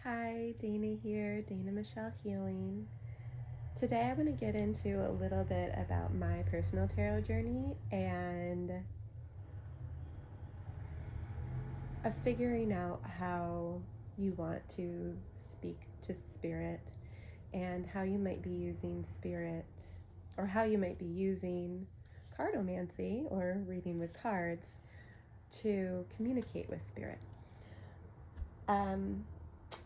Hi, Dana here, Dana Michelle Healing. Today I want to get into a little bit about my personal tarot journey and of figuring out how you want to speak to spirit and how you might be using spirit or how you might be using cartomancy or reading with cards to communicate with spirit.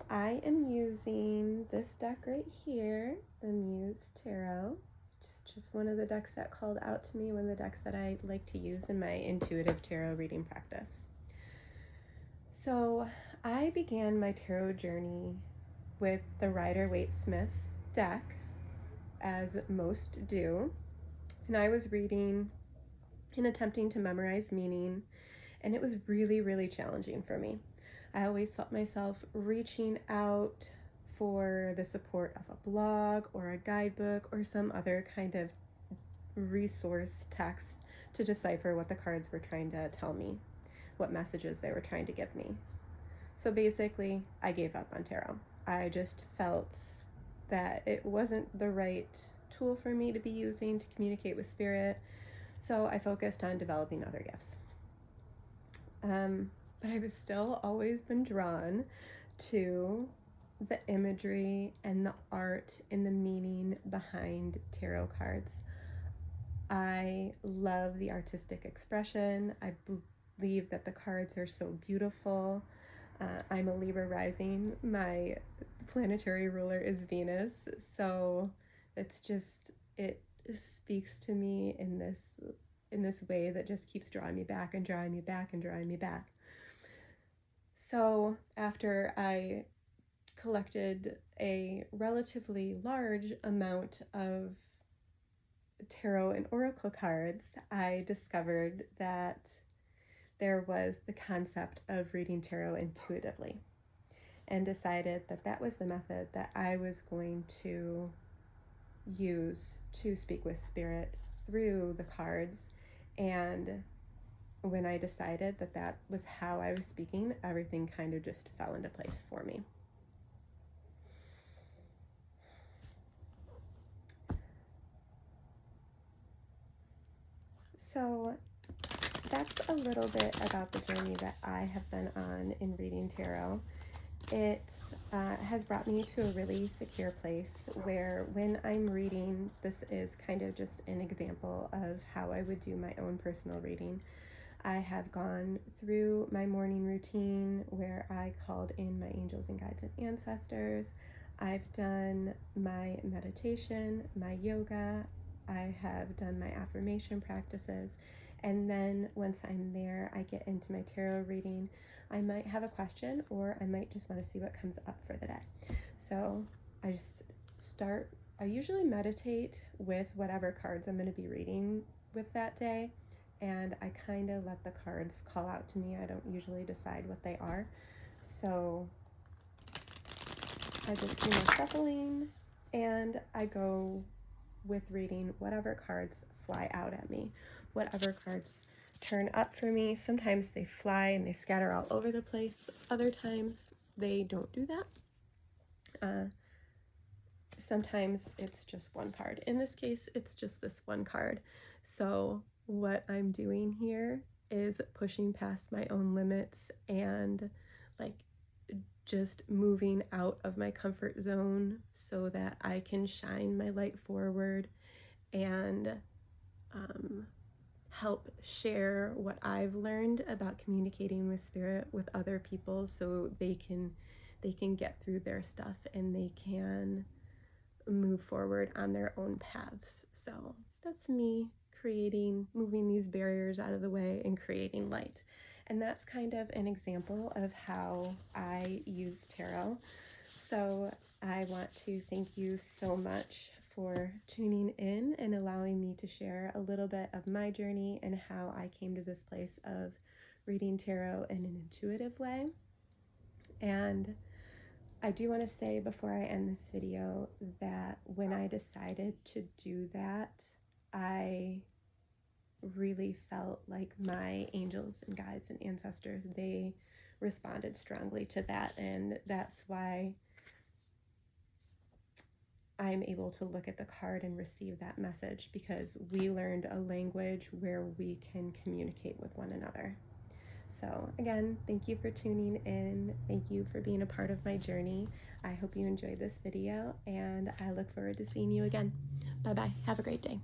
I am using this deck right here, the Muse Tarot. It's just one of the decks that called out to me, one of the decks that I like to use in my intuitive tarot reading practice. So I began my tarot journey with the Rider-Waite-Smith deck, as most do. And I was reading and attempting to memorize meaning, and it was really, really challenging for me. I always felt myself reaching out for the support of a blog or a guidebook or some other kind of resource text to decipher what the cards were trying to tell me, what messages they were trying to give me. So basically, I gave up on tarot. I just felt that it wasn't the right tool for me to be using to communicate with spirit, so I focused on developing other gifts. But I've still always been drawn to the imagery and the art and the meaning behind tarot cards. I love the artistic expression. I believe that the cards are so beautiful. I'm a Libra rising. My planetary ruler is Venus, so it speaks to me in this way that just keeps drawing me back and drawing me back and drawing me back. So after I collected a relatively large amount of tarot and oracle cards, I discovered that there was the concept of reading tarot intuitively, and decided that that was the method that I was going to use to speak with spirit through the cards. And when I decided that that was how I was speaking, everything kind of just fell into place for me. So that's a little bit about the journey that I have been on in reading tarot. It has brought me to a really secure place where when I'm reading, this is kind of just an example of how I would do my own personal reading. I have gone through my morning routine where I called in my angels and guides and ancestors. I've done my meditation, my yoga. I have done my affirmation practices. And then once I'm there, I get into my tarot reading. I might have a question, or I might just want to see what comes up for the day. So I usually meditate with whatever cards I'm going to be reading with that day. And I kind of let the cards call out to me. I don't usually decide what they are. So I just do my shuffling and I go with reading whatever cards fly out at me, whatever cards turn up for me. Sometimes they fly and they scatter all over the place. Other times they don't do that. Sometimes it's just one card. In this case, it's just this one card. So what I'm doing here is pushing past my own limits and like just moving out of my comfort zone so that I can shine my light forward and help share what I've learned about communicating with spirit with other people, so they can get through their stuff and they can move forward on their own paths. So that's me moving these barriers out of the way and creating light. And that's kind of an example of how I use tarot. So I want to thank you so much for tuning in and allowing me to share a little bit of my journey and how I came to this place of reading tarot in an intuitive way. And I do want to say before I end this video that when I decided to do that, I really felt like my angels and guides and ancestors, they responded strongly to that, and that's why I'm able to look at the card and receive that message, because we learned a language where we can communicate with one another. So again, thank you for tuning in. Thank you for being a part of my journey. I hope you enjoyed this video, and I look forward to seeing you again. Bye bye. Have a great day.